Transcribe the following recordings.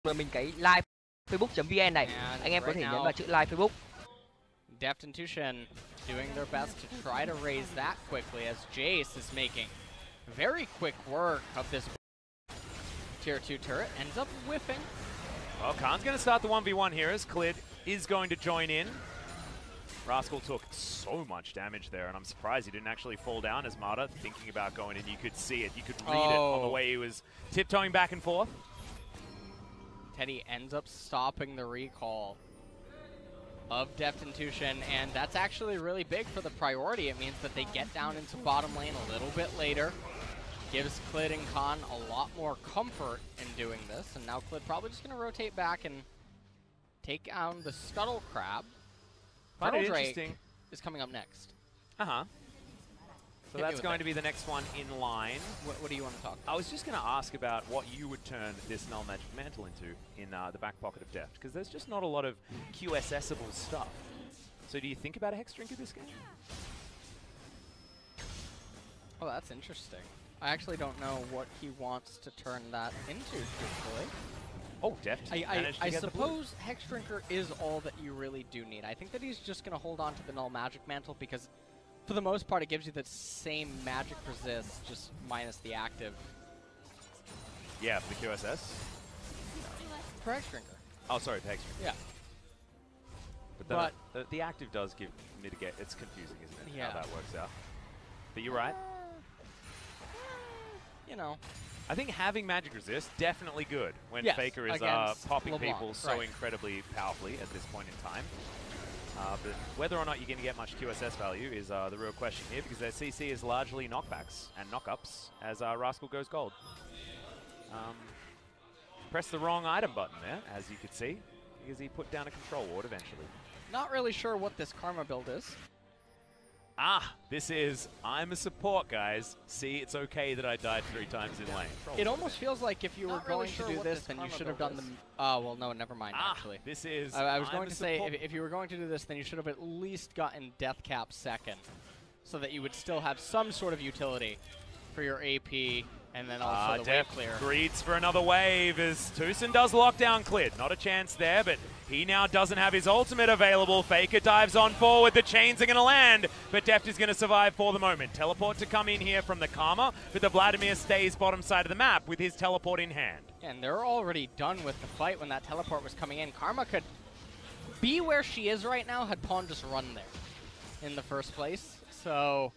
mình cái live facebook.vn này. Anh em có thể nhấn vào chữ live Facebook. Đ徵doing their best to try to raise that quickly as Jace is making very quick work of this tier 2 turret, ends up whiffing. Well, Khan's going to start the 1v1 here as Klid is going to join in. Rascal took so much damage there, and I'm surprised he didn't actually fall down as Mata thinking about going in. You could see it. You could read it on the way he was tiptoeing back and forth. Teddy ends up stopping the recall of ΔევThN, and that's actually really big for the priority. It means that they get down into bottom lane a little bit later. Gives Klid and Khan a lot more comfort in doing this, and now Klid probably just going to rotate back and take down the Scuttle Crab. Final Drake is coming up next. So that's going to be the next one in line. What do you want to talk about? I was just going to ask about what you would turn this Null Magic Mantle into in the back pocket of Deft, because there's just not a lot of QSS-able stuff. So do you think about a Hex Drinker this game? Oh, that's interesting. I actually don't know what he wants to turn that into, truthfully. Oh, Deft. I suppose Hex Drinker is all that you really do need. I think that he's just going to hold on to the Null Magic Mantle because, for the most part, it gives you the same magic resist, just minus the active. Yeah, for the QSS? For Hex Drinker. Oh, sorry, for Hex Drinker. Yeah. But the active does give mitigate. It's confusing, isn't it? Yeah. How that works out. But you're right. You know. I think having magic resist, definitely good when Faker is popping people so incredibly powerfully at this point in time. But whether or not you're going to get much QSS value is the real question here, because their CC is largely knockbacks and knockups as Rascal goes gold. Press the wrong item button there, as you could see, because he put down a control ward eventually. Not really sure what this Karma build is. This is, I'm a support, guys. See, it's okay that I died 3 times in lane. It almost feels like if you were going to do this, then you should have done the... Oh, well, no, never mind, actually. This is... I was going to say, if you were going to do this, then you should have at least gotten Death Cap second, so that you would still have some sort of utility for your AP, and then also the wave clear. Greeds for another wave as ďȇn does lock down Klid. Not a chance there, but he now doesn't have his ultimate available. Faker dives on forward. The chains are going to land, but Deft is going to survive for the moment. Teleport to come in here from the Karma, but the Vladimir stays bottom side of the map with his teleport in hand. And they're already done with the fight when that teleport was coming in. Karma could be where she is right now had Pawn just run there in the first place. So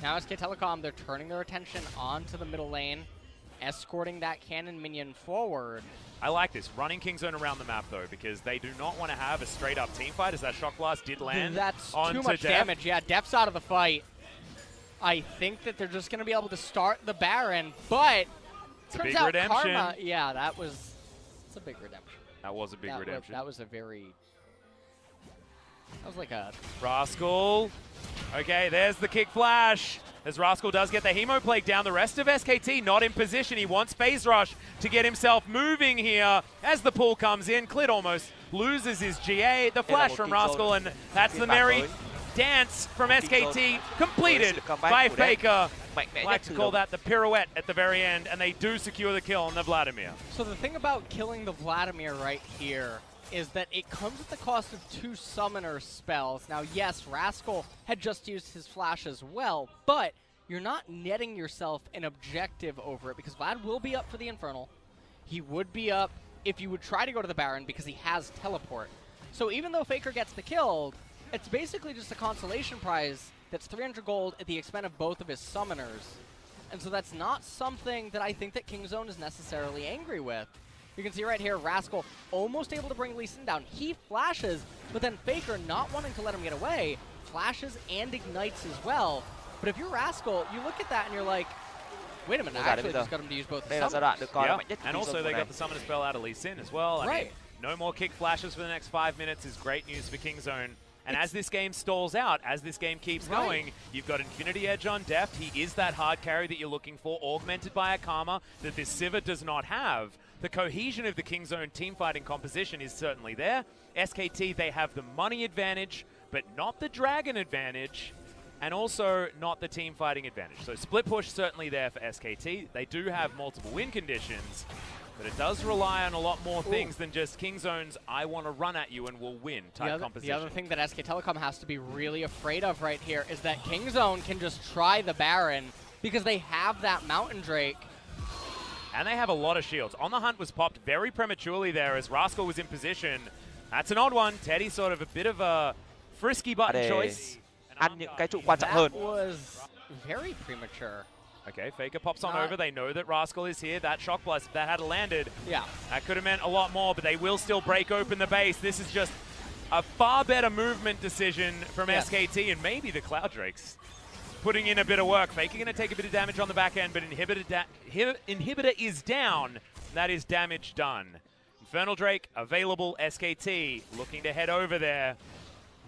now SK Telecom, they're turning their attention onto the middle lane, escorting that cannon minion forward. I like this. Running Kingzone around the map, though, because they do not want to have a straight-up team fight, as that Shock Blast did land. That's too much damage. Yeah, Deft's out of the fight. I think that they're just going to be able to start the Baron, but it's a big redemption. Karma, yeah, it's a big redemption. That was a big redemption. That was a very... That was like a... Rascal. Okay, there's the kick flash. As Rascal does get the Hemo Plague down. The rest of SKT not in position. He wants Phase Rush to get himself moving here. As the pull comes in, Klid almost loses his GA. The flash from Rascal, and that's the merry dance from SKT completed by FAKER. I like to call that the pirouette at the very end, and they do secure the kill on the Vladimir. So the thing about killing the Vladimir right here is that it comes at the cost of 2 summoner spells. Now, yes, Rascal had just used his flash as well, but you're not netting yourself an objective over it, because Vlad will be up for the Infernal. He would be up if you would try to go to the Baron because he has teleport. So even though Faker gets the kill, it's basically just a consolation prize that's 300 gold at the expense of both of his summoners. And so that's not something that I think that Kingzone is necessarily angry with. You can see right here, Rascal almost able to bring Lee Sin down. He flashes, but then Faker, not wanting to let him get away, flashes and ignites as well. But if you're Rascal, you look at that and you're like, wait a minute, I actually just got him to use both the summons. Yeah. And also they got the summoner spell out of Lee Sin as well. I mean, no more kick flashes for the next 5 minutes is great news for Kingzone. And as this game stalls out, as this game keeps going, you've got Infinity Edge on Deft. He is that hard carry that you're looking for, augmented by a Karma that this Sivir does not have. The cohesion of the Kingzone teamfighting composition is certainly there. SKT, they have the money advantage, but not the Dragon advantage, and also not the team fighting advantage. So split push certainly there for SKT. They do have multiple win conditions, But it does rely on a lot more things than just Kingzone's I want to run at you and we'll win type composition. The other thing that SK Telecom has to be really afraid of right here is that Kingzone can just try the Baron because they have that Mountain Drake. And they have a lot of shields. On the Hunt was popped very prematurely there as Rascal was in position. That's an odd one. Teddy sort of a bit of a frisky button choice. Ăn những cái trụ quan trọng hơn. That was very premature. Okay, Faker pops on over. They know that Rascal is here. That Shock Blast, if that had landed, yeah, that could have meant a lot more, but they will still break open the base. This is just a far better movement decision from SKT, and maybe the Cloud Drakes putting in a bit of work. Faker going to take a bit of damage on the back end, but Inhibitor is down. That is damage done. Infernal Drake available. SKT looking to head over there.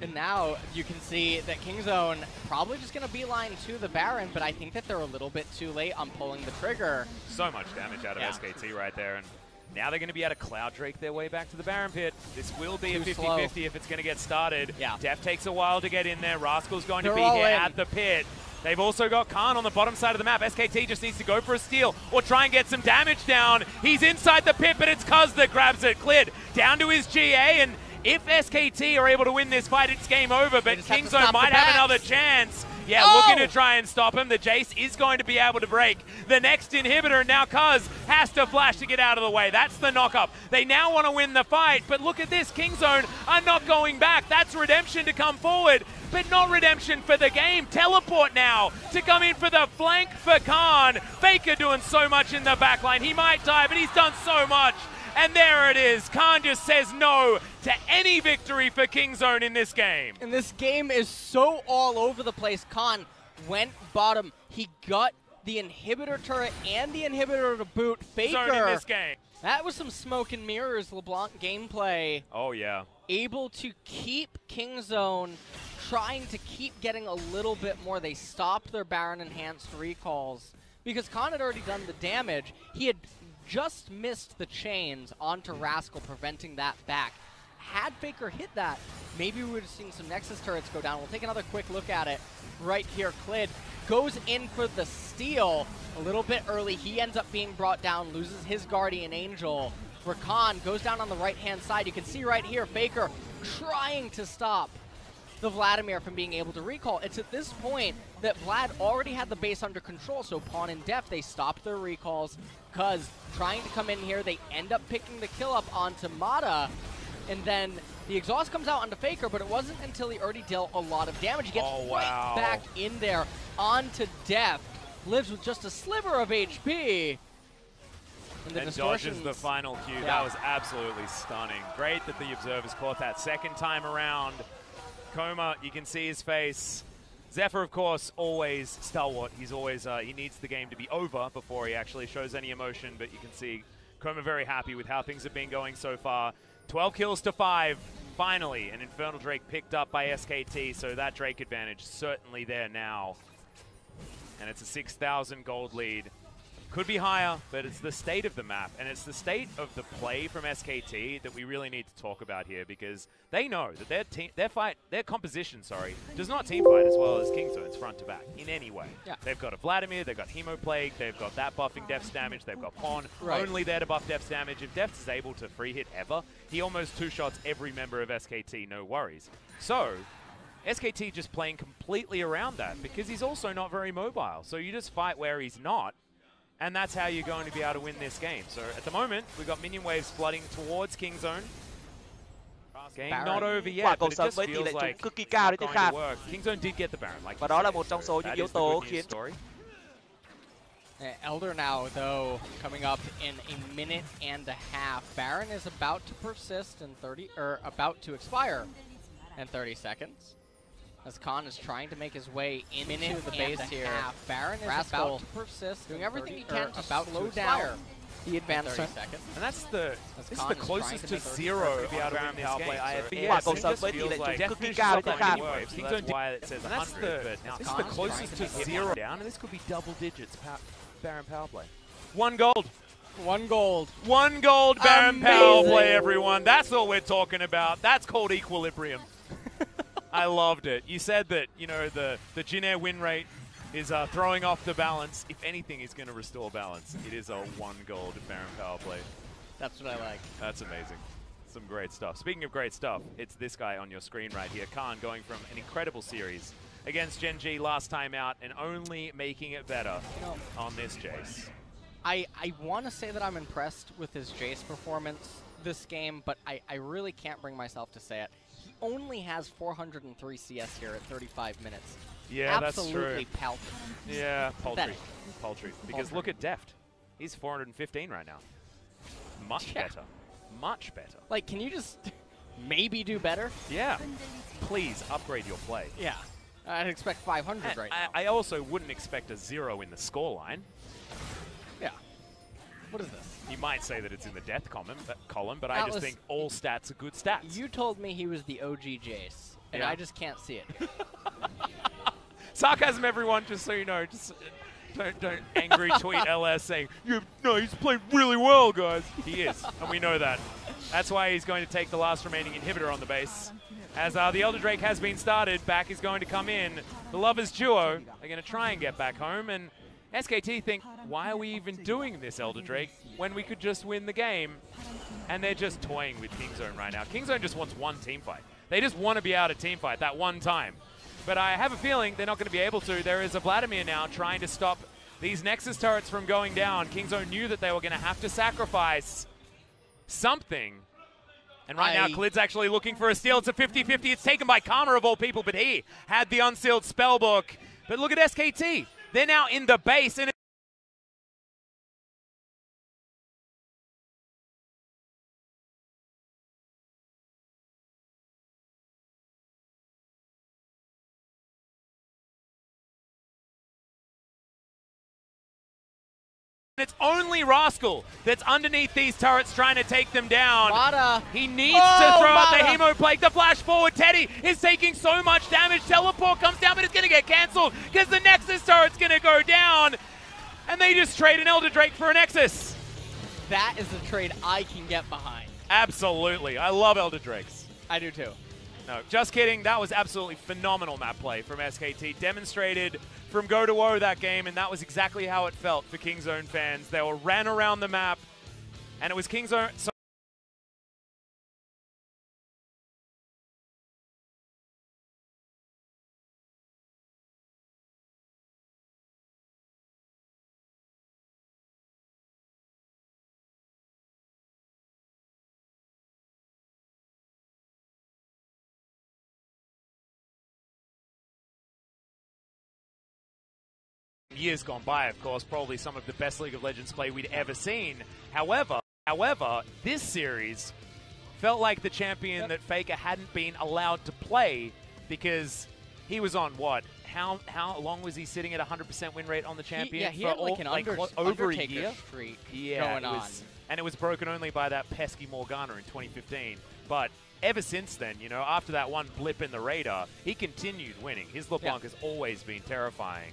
And now you can see that Kingzone probably just going to beeline to the Baron, but I think that they're a little bit too late on pulling the trigger. So much damage out of SKT right there. And now they're going to be able to Cloud Drake their way back to the Baron pit. This will be a 50-50 if it's going to get started. Yeah. Def takes a while to get in there. Rascal's going to be here at the pit. They've also got KêNH on the bottom side of the map. SKT just needs to go for a steal or try and get some damage down. He's inside the pit, but it's Cuz that grabs it. Cleared down to his GA, and if SKT are able to win this fight, it's game over, but Kingzone might have another chance. Yeah, looking to try and stop him. The Jace is going to be able to break the next inhibitor, and now Cuz has to flash to get out of the way. That's the knock-up. They now want to win the fight, but look at this. Kingzone are not going back. That's redemption to come forward, but not redemption for the game. Teleport now to come in for the flank for KêNH. Faker doing so much in the backline. He might die, but he's done so much. And there it is. KêNH just says no to any victory for Kingzone in this game. And this game is so all over the place. KêNH went bottom. He got the inhibitor turret and the inhibitor to boot. Faker in this game. That was some smoke and mirrors LeBlanc gameplay. Oh, yeah. Able to keep Kingzone trying to keep getting a little bit more. They stopped their Baron enhanced recalls because KêNH had already done the damage. He had just missed the chains onto Rascal, preventing that back. Had Faker hit that, maybe we would have seen some Nexus turrets go down. We'll take another quick look at it right here. Klid goes in for the steal a little bit early. He ends up being brought down, loses his Guardian Angel. KêNH goes down on the right-hand side. You can see right here, Faker trying to stop the Vladimir from being able to recall. It's at this point that Vlad already had the base under control, so Pawn and Def, they stopped their recalls. Cuz trying to come in here, they end up picking the kill up onto Mata, and then the exhaust comes out onto Faker, but it wasn't until he already dealt a lot of damage. He gets right back in there onto Def, lives with just a sliver of HP. And dodges the final Q. That was absolutely stunning. Great that the Observers caught that second time around. Coma, you can see his face. Zephyr, of course, always stalwart. He's always, he needs the game to be over before he actually shows any emotion, but you can see Coma very happy with how things have been going so far. 12 kills to 5, finally. An Infernal Drake picked up by SKT, so that Drake advantage certainly there now. And it's a 6,000 gold lead. Could be higher, but it's the state of the map, and it's the state of the play from SKT that we really need to talk about here, because they know that their composition, does not team fight as well as Kingzone's front to back in any way. Yeah. They've got a Vladimir, they've got Hemoplague, they've got that buffing Def's damage, they've got Pawn, only there to buff Def's damage. If Def is able to free hit ever, he almost two-shots every member of SKT, no worries. So, SKT just playing completely around that, because he's also not very mobile. So you just fight where he's not, and that's how you're going to be able to win this game. So at the moment, we've got minion waves flooding towards Kingzone. Game not over yet, but it just feels like it's not going to work. Kingzone did get the Baron. Và đó là một trong số những yếu tố khiến Elder now, though, coming up in a minute and a half. Baron is about to persist in about to expire in 30 seconds. As KêNH is trying to make his way into the base here. Baron is about to persist, doing everything he can to slow down the advancement. And that's the closest to zero to be able to win this game. Quả cầu sớm với tỷ lệ trúng cực kỳ cao cho KêNH. That's why it says 100, but this is the closest to zero down, and this could be double digits Baron power play. 1 gold. 1 gold. 1 gold Baron power play, everyone. That's all we're talking about. That's called equilibrium. I loved it. You said that, you know, the Jin Air win rate is throwing off the balance. If anything is going to restore balance, it is a 1 gold Baron power play. That's what I like. That's amazing. Some great stuff. Speaking of great stuff, it's this guy on your screen right here, KêNH, going from an incredible series against Gen G last time out and only making it better on this Jace. I want to say that I'm impressed with his Jace performance this game, but I really can't bring myself to say it. He only has 403 CS here at 35 minutes. Yeah, absolutely that's true. paltry. Yeah, paltry. Pathetic. Paltry. Because look at Deft. He's 415 right now. Much better. Much better. Like, can you just maybe do better? Yeah. Please upgrade your play. Yeah. I'd expect 500 right now. I also wouldn't expect a 0 in the scoreline. Yeah. What is this? You might say that it's in the death column, but I just think all stats are good stats. You told me he was the OG Jace, and I just can't see it here. Sarcasm, everyone, just so you know. Just don't angry tweet LS saying, no, he's playing really well, guys. He is, and we know that. That's why he's going to take the last remaining inhibitor on the base. As the Elder Drake has been started, back is going to come in. The Lovers duo are going to try and get back home, and SKT think, why are we even doing this, Elder Drake, when we could just win the game? And they're just toying with Kingzone right now. Kingzone just wants one team fight. They just want to be out of team fight that one time. But I have a feeling they're not going to be able to. There is a Vladimir now trying to stop these Nexus turrets from going down. Kingzone knew that they were going to have to sacrifice something. And right now, Klid's actually looking for a steal. It's a 50-50. It's taken by Karma of all people, but he had the unsealed spellbook. But look at SKT. They're now in the base, and it's only Rascal that's underneath these turrets trying to take them down. Mata. He needs to throw out the Hemo Plague. The flash forward. Teddy is taking so much damage. Teleport comes down, but it's going to get cancelled because the Nexus turret's going to go down. And they just trade an Elder Drake for a Nexus. That is a trade I can get behind. Absolutely. I love Elder Drakes. I do too. No, just kidding. That was absolutely phenomenal map play from SKT. Demonstrated from go to woe that game, and that was exactly how it felt for Kingzone fans. They were ran around the map, and it was Kingzone. Years gone by, of course, probably some of the best League of Legends play we'd ever seen. However, this series felt like the champion that FAKER hadn't been allowed to play because he was on what? How long was he sitting at 100% win rate on the champion? He had like an over a year streak going on. And it was broken only by that pesky Morgana in 2015. But ever since then, you know, after that one blip in the radar, he continued winning. His LeBlanc has always been terrifying.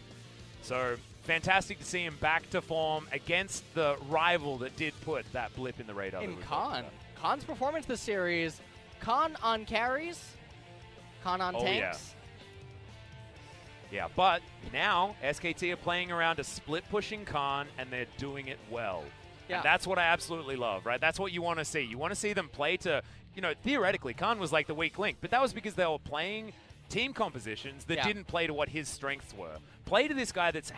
So, fantastic to see him back to form against the rival that did put that blip in the radar. In KêNH. KêNH's performance this series, KêNH on carries, KêNH on tanks. Yeah, but now SKT are playing around a split-pushing KêNH, and they're doing it well. Yeah. And that's what I absolutely love, right? That's what you want to see. You want to see them play to, you know, theoretically, KêNH was like the weak link, but that was because they were playing team compositions that didn't play to what his strengths were. Play to this guy that's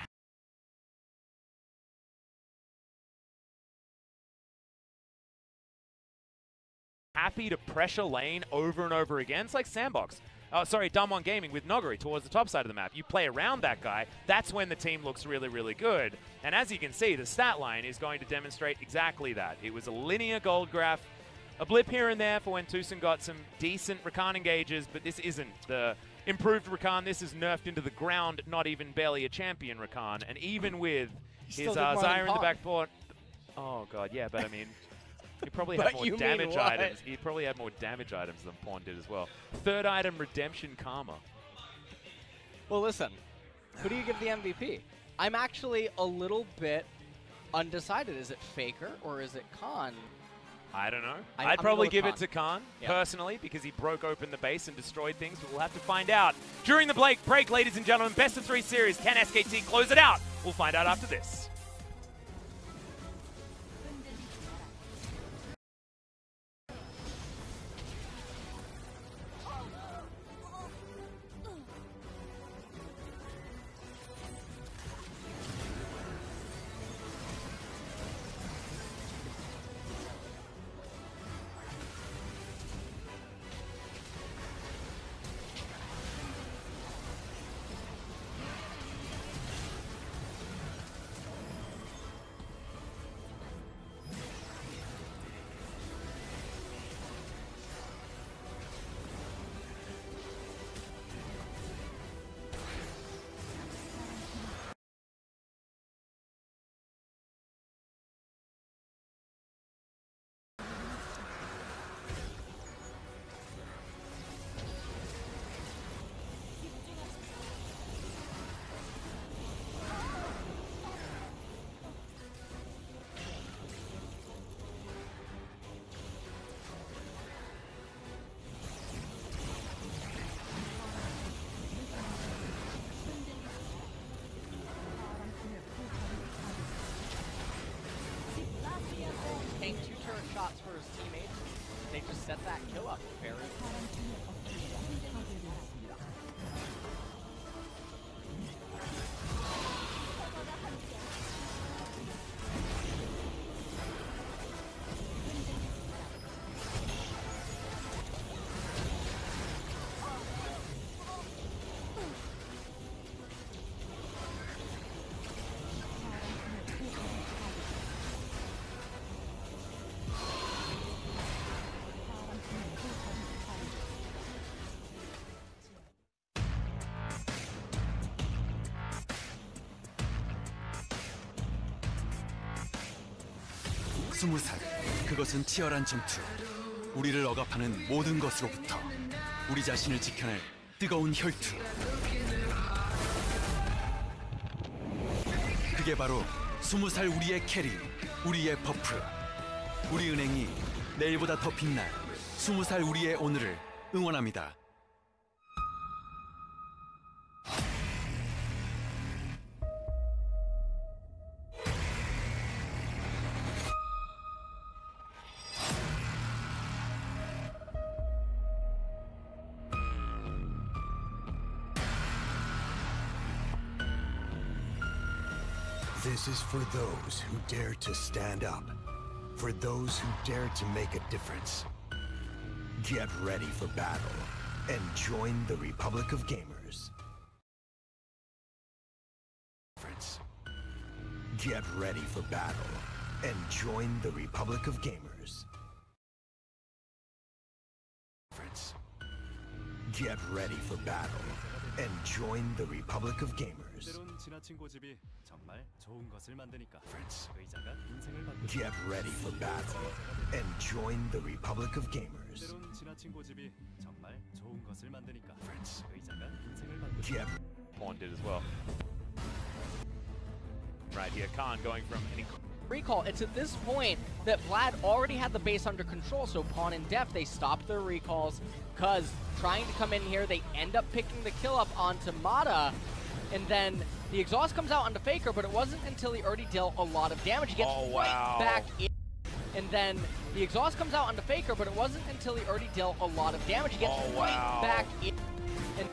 happy to pressure lane over and over again. It's like Sandbox. Dumb1 Gaming with Noguri towards the top side of the map. You play around that guy, that's when the team looks really, really good. And as you can see, the stat line is going to demonstrate exactly that. It was a linear gold graph, a blip here and there for when Tucson got some decent Rakan engages, but this isn't the improved Rakan. This is nerfed into the ground, not even barely a champion Rakan. And even with his Zyra in the backport, oh god, yeah, but I mean, he probably had more damage items. He probably had more damage items than Pawn did as well. Third item, Redemption Karma. Well, listen, who do you give the MVP? I'm actually a little bit undecided. Is it FAKER or is it KêNH? I don't know. I'm I'd gonna probably go give with it to Khan, Yeah. personally, because he broke open the base and destroyed things, but we'll have to find out. During the break, ladies and gentlemen, best of 3 series. Can SKT close it out? We'll find out after this. Take 2 turret shots for his teammates. They just set that kill up. Fair. 스무 살, 그것은 치열한 전투. 우리를 억압하는 모든 것으로부터 우리 자신을 지켜낼 뜨거운 혈투. 그게 바로 20살 우리의 캐리, 우리의 버프. 우리 은행이 내일보다 더 빛날 20살 우리의 오늘을 응원합니다. This is for those who dare to stand up, for those who dare to make a difference. Get ready for battle and join the Republic of Gamers. Get ready for battle and join the Republic of Gamers. Get ready for battle and join the Republic of Gamers. 때론 지나친 고집이 정말 좋은 것을 만드니까. 의자가 인생을 바꾸는. Get ready for battle and join the Republic of Gamers. 때론 지나친 고집이 정말 좋은 것을 만드니까. 의자가 인생을 바꾸는. Get Pawn did as well. Right here, Khan going from any Recall, it's at this point that Vlad already had the base under control, so Pawn and Def, they stopped their recalls, because trying to come in here, they end up picking the kill up onto Mata, and then the exhaust comes out onto Faker, but it wasn't until he already dealt a lot of damage. He gets right back in, and then the exhaust comes out onto Faker, but it wasn't until he already dealt a lot of damage. He gets right back in. And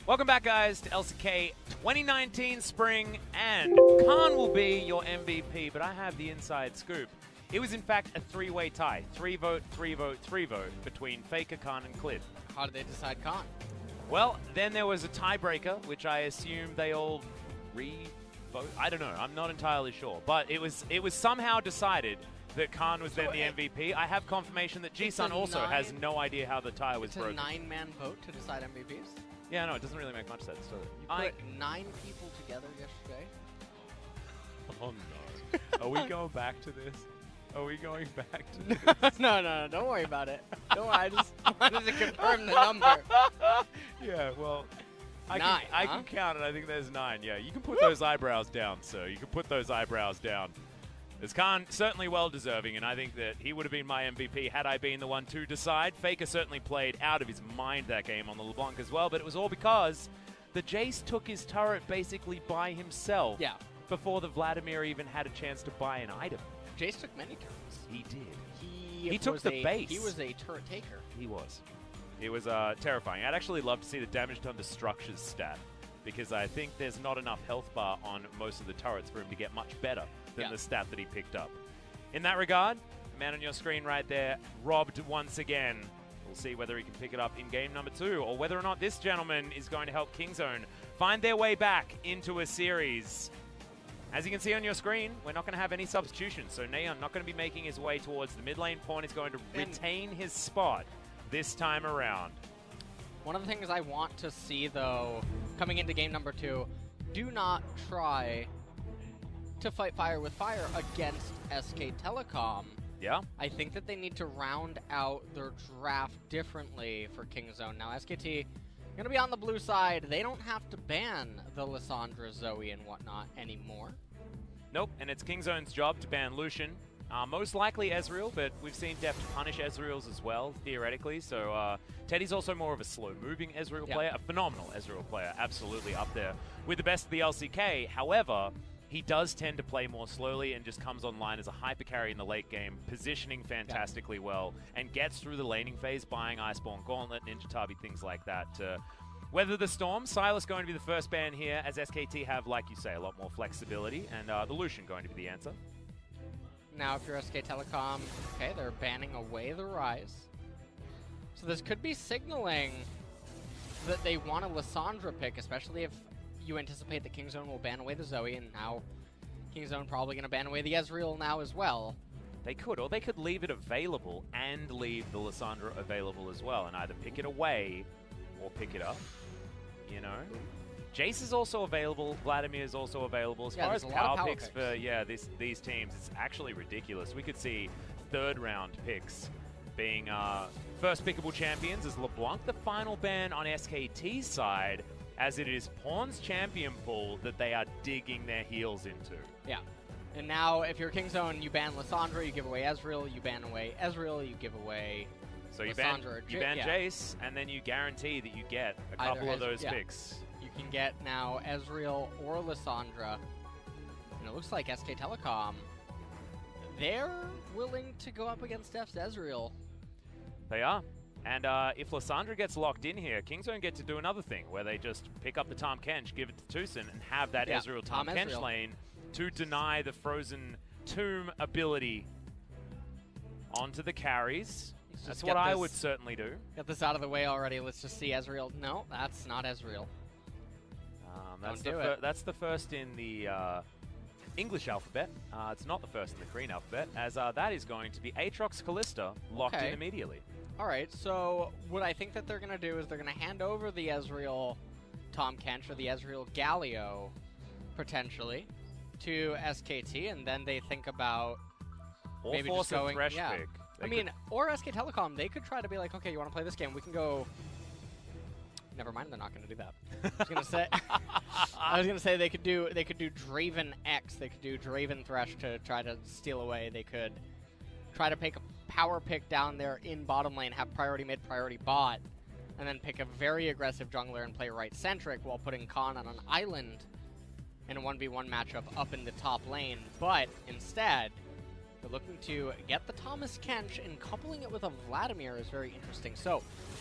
Welcome back, guys, to LCK 2019 Spring, and Khan will be your MVP, but I have the inside scoop. It was, in fact, a three-way tie. 3-vote, 3-vote, 3-vote between FAKER, Khan, and KLID. How did they decide Khan? Well, then there was a tiebreaker, which I assume they all re-vote. I don't know. I'm not entirely sure. But it was somehow decided that Khan was then the MVP. I have confirmation that G-Sun also has no idea how the tie was broken. It's a 9-man vote to decide MVPs? Yeah, no, it doesn't really make much sense. So you put 9 people together yesterday? Oh, no. Are we going back to this? Are we going back to this? No, don't worry about it. Don't worry, I just wanted to confirm the number. Yeah, well, I can count it. I think there's 9. Yeah, you can put those eyebrows down, sir. You can put those eyebrows down. As Khan, certainly well-deserving, and I think that he would have been my MVP had I been the one to decide. FAKER certainly played out of his mind that game on the LeBlanc as well, but it was all because the Jace took his turret basically by himself before the Vladimir even had a chance to buy an item. Jace took many turrets. He did. He took the base. He was a turret taker. He was. It was terrifying. I'd actually love to see the damage done to structures stat, because I think there's not enough health bar on most of the turrets for him to get much better than the stat that he picked up. In that regard, the man on your screen right there, robbed once again. We'll see whether he can pick it up in game number 2, or whether or not this gentleman is going to help KingZone find their way back into a series. As you can see on your screen, we're not going to have any substitutions, so Neon not going to be making his way towards the mid lane. Pawn is going to retain his spot this time around. One of the things I want to see, though, coming into game number 2, do not try to fight fire with fire against SK Telecom. Yeah. I think that they need to round out their draft differently for KingZone. Now, SKT going to be on the blue side. They don't have to ban the Lissandra, Zoe, and whatnot anymore. Nope, and it's KingZone's job to ban Lucian. Most likely Ezreal, but we've seen Deft punish Ezreals as well, theoretically. So Teddy's also more of a slow-moving Ezreal player, a phenomenal Ezreal player, absolutely up there with the best of the LCK. However, he does tend to play more slowly and just comes online as a hyper carry in the late game, positioning fantastically well, and gets through the laning phase, buying Iceborne Gauntlet, Ninja Tabi, things like that to weather the storm. Sylas going to be the first ban here, as SKT have, like you say, a lot more flexibility, and the Lucian going to be the answer. Now, if you're SK Telecom, okay, they're banning away the Rise. So this could be signaling that they want a Lissandra pick, especially if you anticipate that KingZone will ban away the Zoe, and now KingZone probably going to ban away the Ezreal now as well. They could, or they could leave it available and leave the Lissandra available as well, and either pick it away or pick it up, you know? Jace is also available, Vladimir is also available. As far as power picks for these teams, it's actually ridiculous. We could see 3rd round picks being first pickable champions as LeBlanc, the final ban on SKT's side, as it is Pawn's champion pool that they are digging their heels into. Yeah. And now, if you're KingZone, you ban Lissandra, you give away Ezreal, you ban away Ezreal, you give away so you ban Jace, and then you guarantee that you get a couple of those picks. You can get now Ezreal or Lissandra. And it looks like SK Telecom, they're willing to go up against Def's Ezreal. They are. And if Lissandra gets locked in here, KingZone get to do another thing where they just pick up the Tahm Kench, give it to Tucson, and have that Ezreal Tahm Kench lane to deny the Frozen Tomb ability onto the carries. That's what I would certainly do. Get this out of the way already. Let's just see Ezreal. No, that's not Ezreal. That's the first in the English alphabet. It's not the first in the Korean alphabet, as that is going to be Aatrox Kalista locked in immediately. All right, so what I think that they're going to do is they're going to hand over the Ezreal Tahm Kench or the Ezreal Galio, potentially, to SKT, and then they think about maybe just going... Thresh pick. I mean, or SK Telecom, they could try to be like, okay, you want to play this game? We can go... Never mind, they're not going to do that. I was gonna say they could do Draven X, they could do Draven Thresh to try to steal away. They could try to pick a power pick down there in bottom lane, have priority mid, priority bot, and then pick a very aggressive jungler and play right centric while putting Khan on an island in a 1v1 matchup up in the top lane. But instead, they're looking to get the Thomas Kench, and coupling it with a Vladimir is very interesting. So,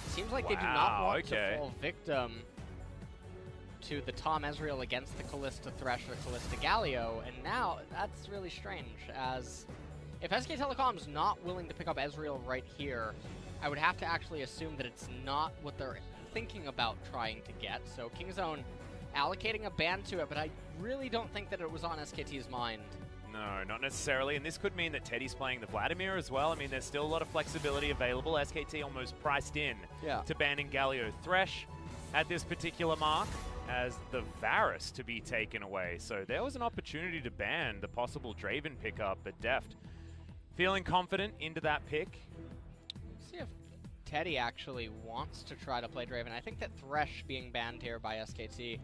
it seems like they do not want to fall victim to the Tom Ezreal against the Kalista Thresh or Kalista Galio, and now that's really strange, as if SK Telecom's not willing to pick up Ezreal right here, I would have to actually assume that it's not what they're thinking about trying to get. So Kingzone allocating a ban to it, but I really don't think that it was on SKT's mind. No, not necessarily, and this could mean that Teddy's playing the Vladimir as well. I mean, there's still a lot of flexibility available. SKT almost priced in to banning Galio Thresh at this particular mark as the Varus to be taken away. So there was an opportunity to ban the possible Draven pickup, but Deft feeling confident into that pick. See if Teddy actually wants to try to play Draven. I think that Thresh being banned here by SKT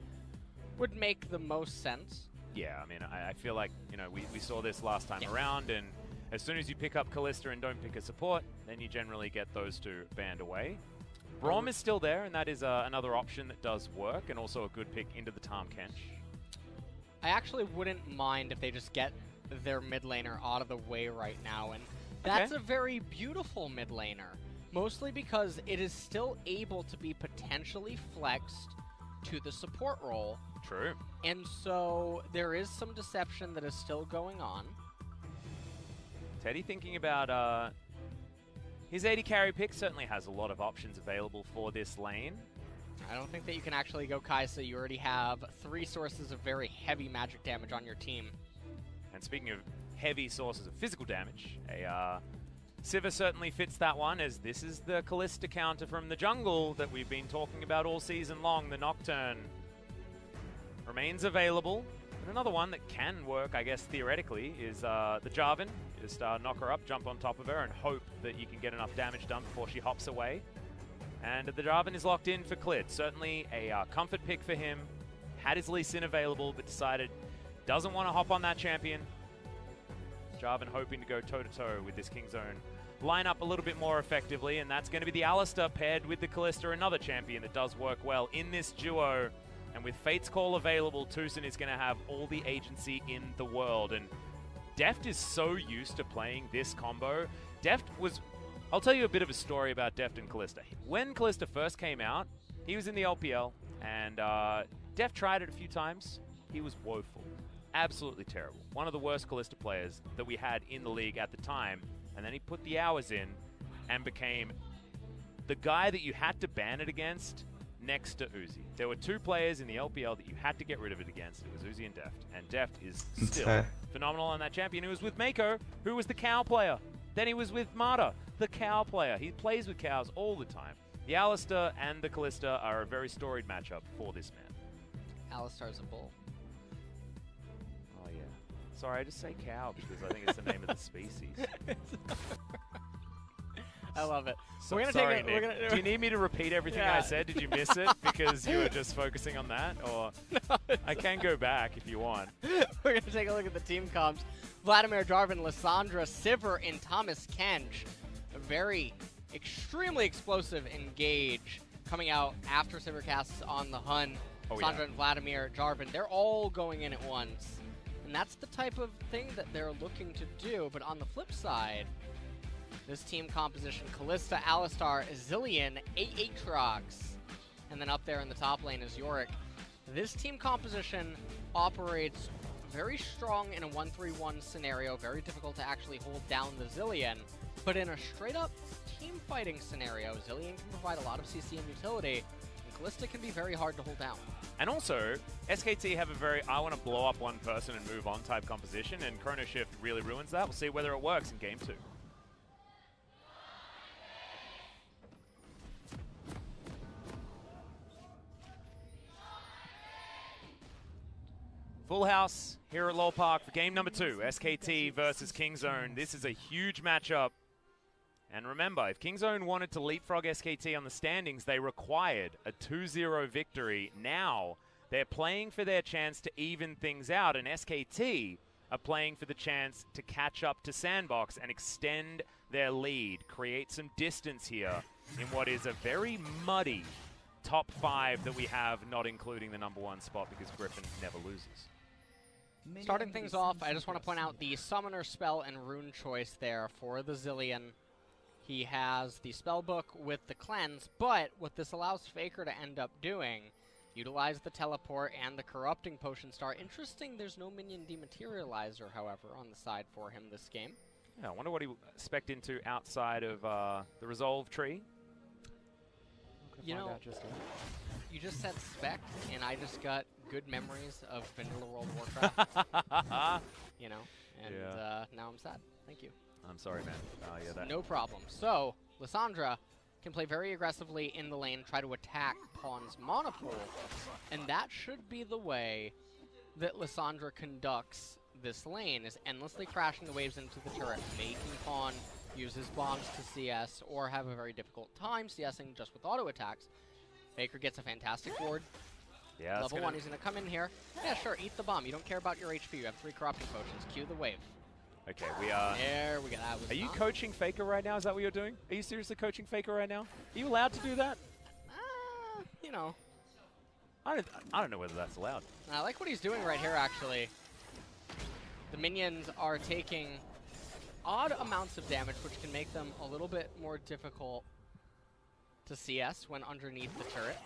would make the most sense. Yeah, I mean, I feel like, you know, we saw this last time around, and as soon as you pick up Kalista and don't pick a support, then you generally get those two banned away. Braum is still there, and that is another option that does work, and also a good pick into the Tahm Kench. I actually wouldn't mind if they just get their mid laner out of the way right now, and that's a very beautiful mid laner, mostly because it is still able to be potentially flexed to the support role. True. And so there is some deception that is still going on. Teddy thinking about his 80 carry pick certainly has a lot of options available for this lane. I don't think that you can actually go Kai'Sa. You already have 3 sources of very heavy magic damage on your team. And speaking of heavy sources of physical damage, Sivir certainly fits that one, as this is the Kalista counter from the jungle that we've been talking about all season long. The Nocturne remains available. And another one that can work, I guess, theoretically, is the Jarvan. Just knock her up, jump on top of her, and hope that you can get enough damage done before she hops away. And the Jarvan is locked in for Klid. Certainly a comfort pick for him. Had his Lee Sin available, but decided doesn't want to hop on that champion. Jarvan hoping to go toe-to-toe with this Kingzone lineup a little bit more effectively, and that's going to be the Alistar paired with the Kalista, another champion that does work well in this duo. And with Fate's Call available, Tucson is going to have all the agency in the world. And Deft is so used to playing this combo. Deft was... I'll tell you a bit of a story about Deft and Kalista. When Kalista first came out, he was in the LPL, and Deft tried it a few times. He was woeful. Absolutely terrible. One of the worst Kalista players that we had in the league at the time. And then he put the hours in and became the guy that you had to ban it against next to Uzi. There were 2 players in the LPL that you had to get rid of it against. It was Uzi and Deft. And Deft is still phenomenal on that champion. He was with Mako, who was the cow player. Then he was with Mata, the cow player. He plays with cows all the time. The Alistar and the Kalista are a very storied matchup for this man. Alistar's a bull. Oh, yeah. Sorry, I just say cow because I think it's the name of the species. I love it. So, we're gonna sorry, take Nick. Do you need me to repeat everything I said? Did you miss it because you were just focusing on that? Or No, I can go back if you want. We're going to take a look at the team comps. Vladimir, Jarvan, Lissandra, Sivir, and Thomas Kench. A very extremely explosive engage coming out after Sivir casts on the Hun. Lissandra and Vladimir, Jarvan, they're all going in at once. And that's the type of thing that they're looking to do. But on the flip side, this team composition, Kalista, Alistar, Zillion, Aatrox, and then up there in the top lane is Yorick. This team composition operates very strong in a 1-3-1 scenario, very difficult to actually hold down the Zillion, but in a straight-up team fighting scenario, Zillion can provide a lot of CC and utility, and Kalista can be very hard to hold down. And also, SKT have a very I want to blow up one person and move on type composition, and Chrono Shift really ruins that. We'll see whether it works in Game 2. Full house here at Lowell Park for game number 2, SKT versus Kingzone. This is a huge matchup. And remember, if Kingzone wanted to leapfrog SKT on the standings, they required a 2-0 victory. Now, they're playing for their chance to even things out, and SKT are playing for the chance to catch up to Sandbox and extend their lead, create some distance here in what is a very muddy top 5 that we have, not including the #1 spot because Griffin never loses. Starting things off, I just want to point out the Summoner spell and rune choice there for the Zillion. He has the spell book with the cleanse, but what this allows FAKER to end up doing utilize the teleport and the corrupting potion star. Interesting, there's no minion dematerializer, however, on the side for him this game. Yeah, I wonder what he spec'd into outside of the resolve tree. You know, you just said spec, and I just got good memories of Vanilla World of Warcraft. You know, and now I'm sad. Thank you. I'm sorry, man. Yeah, that. No problem. So, Lissandra can play very aggressively in the lane, try to attack Pawn's mana pool, and that should be the way that Lissandra conducts this lane, is endlessly crashing the waves into the turret, making Pawn use his bombs to CS or have a very difficult time CSing just with auto attacks. Faker gets a fantastic ward. Yeah, Level 1, he's going to come in here. Yeah, sure, eat the bomb. You don't care about your HP. You have 3 corrupting potions. Cue the wave. Okay, we are... There we go. Are you coaching Faker right now? Is that what you're doing? Are you seriously coaching Faker right now? Are you allowed to do that? You know. I don't know whether that's allowed. I like what he's doing right here, actually. The minions are taking odd amounts of damage, which can make them a little bit more difficult to CS when underneath the turret.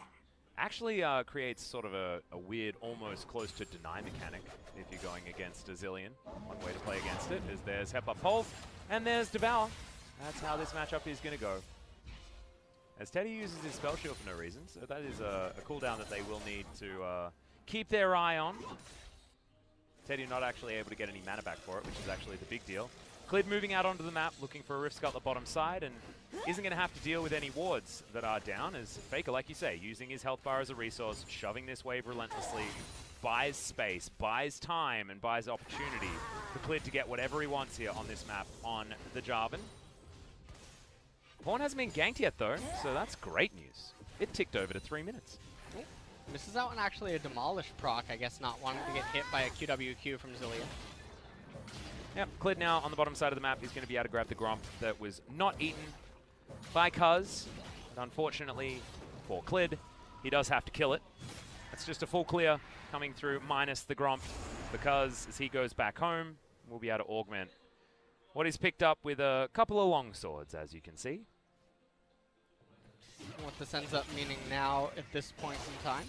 Actually creates sort of a weird, almost close to deny mechanic if you're going against a Zillion. One way to play against it is there's Hep Up Pulse, and there's Devour. That's how this matchup is going to go. As Teddy uses his Spell Shield for no reason, so that is a cooldown that they will need to keep their eye on. Teddy not actually able to get any mana back for it, which is actually the big deal. Clid moving out onto the map, looking for a Rift Skull at the bottom side, and isn't going to have to deal with any wards that are down, as Faker, like you say, using his health bar as a resource, shoving this wave relentlessly, buys space, buys time, and buys opportunity for Clid to get whatever he wants here on this map on the Jarvan. Pawn hasn't been ganked yet, though, so that's great news. It ticked over to 3 minutes. Misses out on actually a Demolish proc, I guess not wanting to get hit by a QWQ from Zillion. Yep, Clid now on the bottom side of the map. He's going to be able to grab the Gromp that was not eaten by Cuz. But unfortunately for Clid, he does have to kill it. That's just a full clear coming through minus the Gromp, because as he goes back home, we'll be able to augment what he's picked up with a couple of long swords, as you can see. What this ends up meaning now at this point in time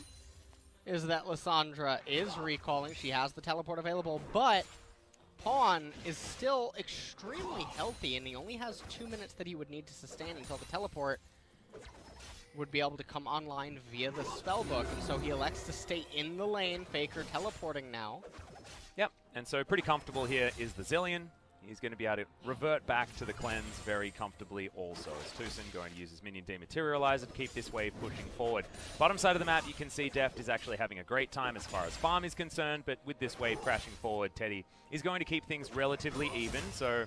is that Lissandra is recalling. She has the teleport available, but Pawn is still extremely healthy, and he only has 2 minutes that he would need to sustain until the teleport would be able to come online via the spellbook, and so he elects to stay in the lane. Faker teleporting now. Yep, and so pretty comfortable here is the Zillion. He's going to be able to revert back to the cleanse very comfortably also, as Tucson going to use his minion dematerializer to keep this wave pushing forward. Bottom side of the map, you can see Deft is actually having a great time as far as farm is concerned, but with this wave crashing forward, Teddy is going to keep things relatively even. So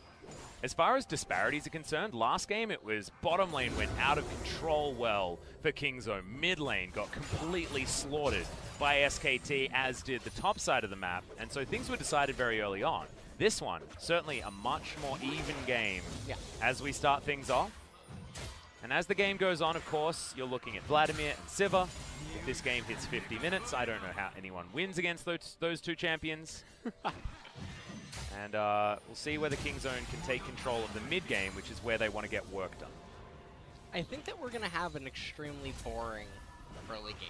as far as disparities are concerned, last game it was bottom lane went out of control well for KingZone. Mid lane got completely slaughtered by SKT, as did the top side of the map, and so things were decided very early on. This one, certainly a much more even game as we start things off. And as the game goes on, of course, you're looking at Vladimir and Siva. If this game hits 50 minutes, I don't know how anyone wins against those two champions. And we'll see whether KingZone can take control of the mid-game, which is where they want to get work done. I think that we're going to have an extremely boring early game.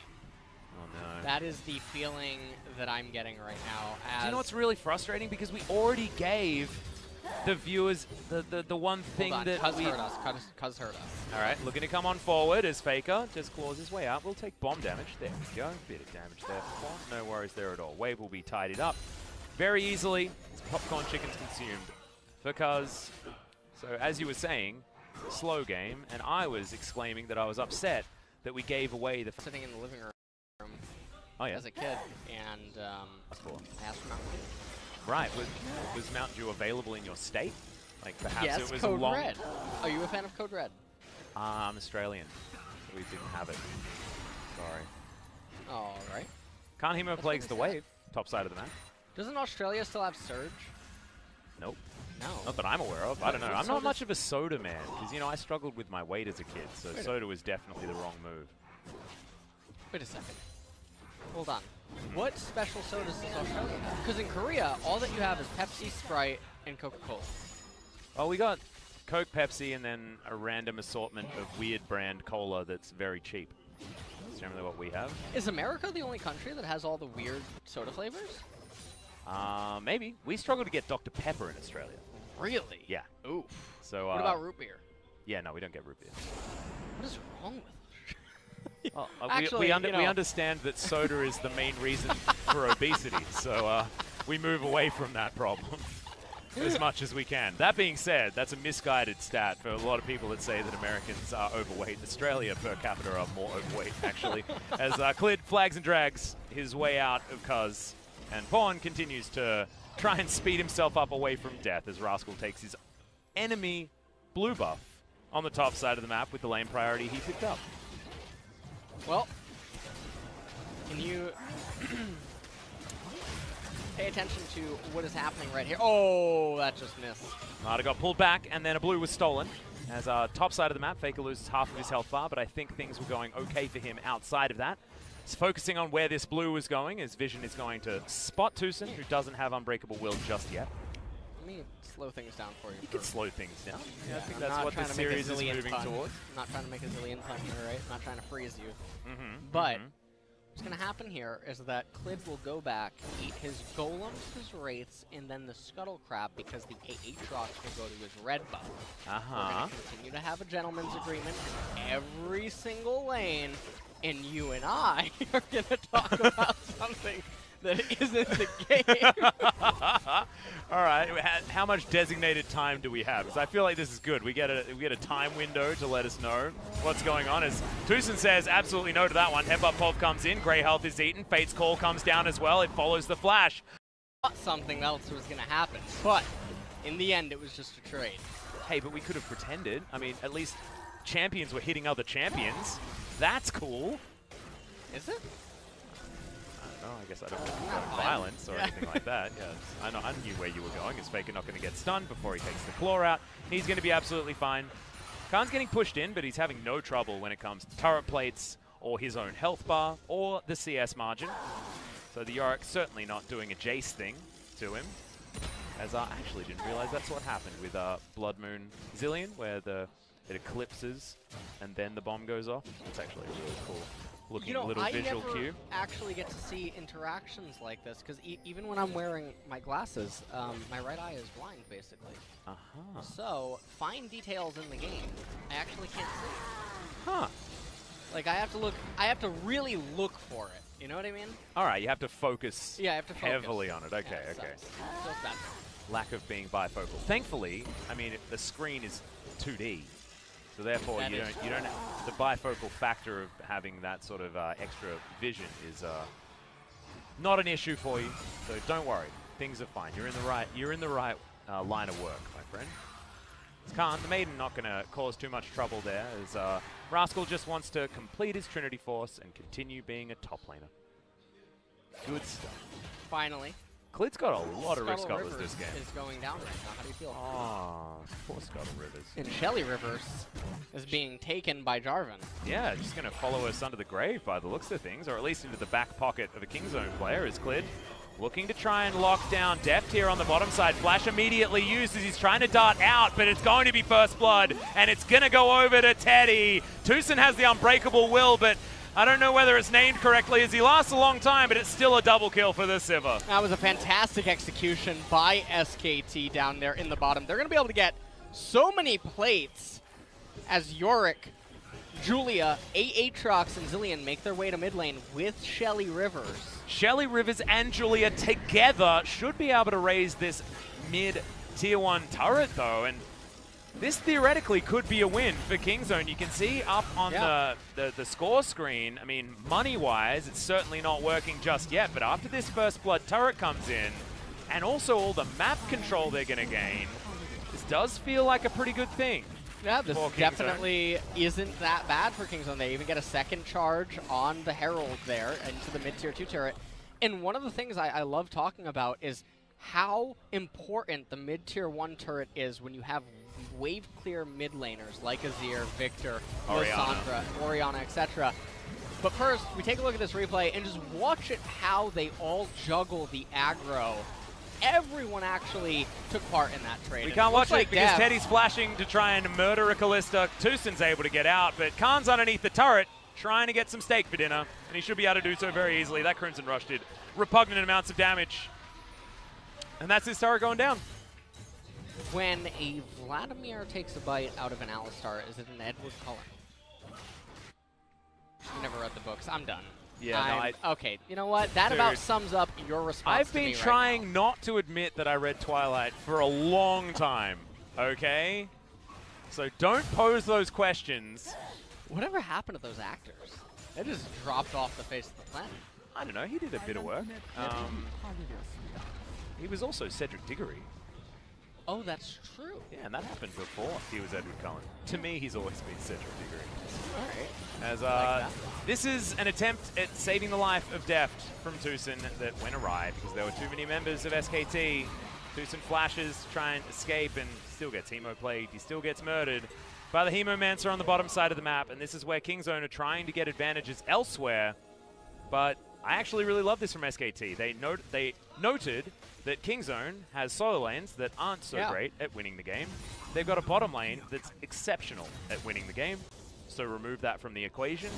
Oh, no. That is the feeling that I'm getting right now. Do you know what's really frustrating? Because we already gave the viewers the one thing that Cuz hurt us. Cuz hurt us. All right, looking to come on forward as Faker just claws his way out. We'll take bomb damage. There we go. Bit of damage there for Pawn. No worries there at all. Wave will be tidied up very easily. As popcorn chicken's consumed for Cuz. So as you were saying, slow game, and I was exclaiming that I was upset that we gave away the... Sitting in the living room. As a kid, and I asked for Mountain Dew. Right, was Mountain Dew available in your state? Like perhaps yes, it was Code long... Red. Are you a fan of Code Red? I'm Australian, so we didn't have it. Sorry. All right. Kanhima plagues the wave, top side of the map. Doesn't Australia still have Surge? Nope. No. Not that I'm aware of. I don't know. I'm not much of a soda man, because, you know, I struggled with my weight as a kid, so soda was definitely the wrong move. Wait a second. Hold on. What special sodas does Australia have? Because in Korea, all that you have is Pepsi, Sprite, and Coca-Cola. Well, we got Coke, Pepsi, and then a random assortment of weird brand cola that's very cheap. That's generally what we have. Is America the only country that has all the weird soda flavors? Maybe. We struggle to get Dr. Pepper in Australia. Really? Yeah. Oof. So, what about root beer? Yeah, no, we don't get root beer. What is wrong with us? Well, Actually, we understand that soda is the main reason for obesity, so we move away from that problem as much as we can. That being said, that's a misguided stat for a lot of people that say that Americans are overweight. Australia per capita are more overweight, actually. As Clid flags and drags his way out of Cuz, and Pawn continues to try and speed himself up away from death as Rascal takes his enemy blue buff on the top side of the map with the lane priority he picked up. Well, can you pay attention to what is happening right here? Oh, that just missed. Nada got pulled back, and then a blue was stolen. As top side of the map, FAKER loses half of his health bar, but I think things were going okay for him outside of that. He's focusing on where this blue is going. His vision is going to spot TRődC, who doesn't have Unbreakable Will just yet. Let me slow things down for you. You can slow things down. Yeah, I think I'm that's not what trying this to make a series is zillion moving pun. towards. I'm not trying to make a zillion pun here, right? I'm not trying to freeze you. But what's going to happen here is that Clid will go back, eat his golems, his wraiths, and then the scuttle crab because the Aatrox will go to his red buff. We're going to continue to have a gentleman's agreement in every single lane, and you and I are going to talk about something that isn't the game. All right, how much designated time do we have? Because I feel like this is good. We get a time window to let us know what's going on. As ＴRődC says absolutely no to that one. Headbutt Pulp comes in. Grey Health is eaten. Fate's Call comes down as well. It follows the flash. Thought something else was going to happen, but in the end, it was just a trade. Hey, but we could have pretended. I mean, at least champions were hitting other champions. That's cool. Is it? I guess I don't want violence or anything like that. Yeah, I knew where you were going. Is FAKER not going to get stunned before he takes the claw out? He's going to be absolutely fine. Khan's getting pushed in, but he's having no trouble when it comes to turret plates or his own health bar or the CS margin. So the Yorick certainly not doing a Jace thing to him. As I actually didn't realize that's what happened with Blood Moon Zillion, where it eclipses and then the bomb goes off. It's actually really cool. Looking a little visual cue. I never actually get to see interactions like this, because even when I'm wearing my glasses, my right eye is blind, basically. So, fine details in the game, I actually can't see. Like, I have to really look for it, you know what I mean? Alright, you have to focus I have to focus heavily on it. Okay, yeah, okay. Feels bad. Lack of being bifocal. Thankfully, I mean, the screen is 2D. So therefore, you don't have the bifocal factor of having that sort of extra vision is not an issue for you. So don't worry, things are fine. You're in the right line of work, my friend. It's Khan, the Maiden, not going to cause too much trouble there, as Rascal just wants to complete his Trinity Force and continue being a top laner. Good stuff. Finally. Clid's got a lot of Rift Scuttlers this game. Is going down right now. How do you feel? Oh, poor Scuttle Rivers. And Shelly Rivers is being taken by Jarvan. Yeah, just going to follow us under the grave by the looks of things, or at least into the back pocket of a Kingzone player, is Clid. Looking to try and lock down Deft here on the bottom side. Flash immediately used as he's trying to dart out, but it's going to be First Blood, and it's going to go over to Teddy. ＴRődC has the Unbreakable Will, but I don't know whether it's named correctly as he lasts a long time, but it's still a double kill for the Sivir. That was a fantastic execution by SKT down there in the bottom. They're going to be able to get so many plates as Yorick, Julia, Aatrox, and Zillion make their way to mid lane with Shelly Rivers. Shelly Rivers and Julia together should be able to raise this mid tier 1 turret though, and this theoretically could be a win for Kingzone. You can see up on the score screen, I mean, money-wise, it's certainly not working just yet, but after this First Blood turret comes in, and also all the map control they're going to gain, this does feel like a pretty good thing. Yeah, this definitely isn't that bad for Kingzone. They even get a second charge on the Herald there into the mid-tier 2 turret. And one of the things I love talking about is how important the mid-tier 1 turret is when you have wave clear mid laners like Azir, Victor, Lissandra, Orianna, etc. But first, we take a look at this replay and just watch it how they all juggle the aggro. Everyone actually took part in that trade. We can't watch it because Teddy's flashing to try and murder a Kalista. ＴRődC's able to get out, but Khan's underneath the turret. trying to get some steak for dinner, and he should be able to do so very easily. That Crimson Rush did repugnant amounts of damage. And that's his turret going down. When a Vladimir takes a bite out of an Alistar, is it an Edward Cullen? You never read the books. I'm done. Yeah, okay, you know what? That about sums up your response I've been trying not to admit that I read Twilight for a long time, okay? So don't pose those questions. Whatever happened to those actors? They just dropped off the face of the planet. I don't know, he did a bit of work. He was also Cedric Diggory. Oh, that's true. Yeah, and that happened before he was Edward Cullen. To me, he's always been Cedric Diggory. All right. As this is an attempt at saving the life of Deft from Teucin that went awry because there were too many members of SKT. Teucin flashes, try and escape, and still gets hemo-plagued. He still gets murdered by the Hemomancer on the bottom side of the map, and this is where Kingzone are trying to get advantages elsewhere. But I actually really love this from SKT. They noted that Kingzone has solo lanes that aren't so great at winning the game. They've got a bottom lane that's exceptional at winning the game. So remove that from the equation,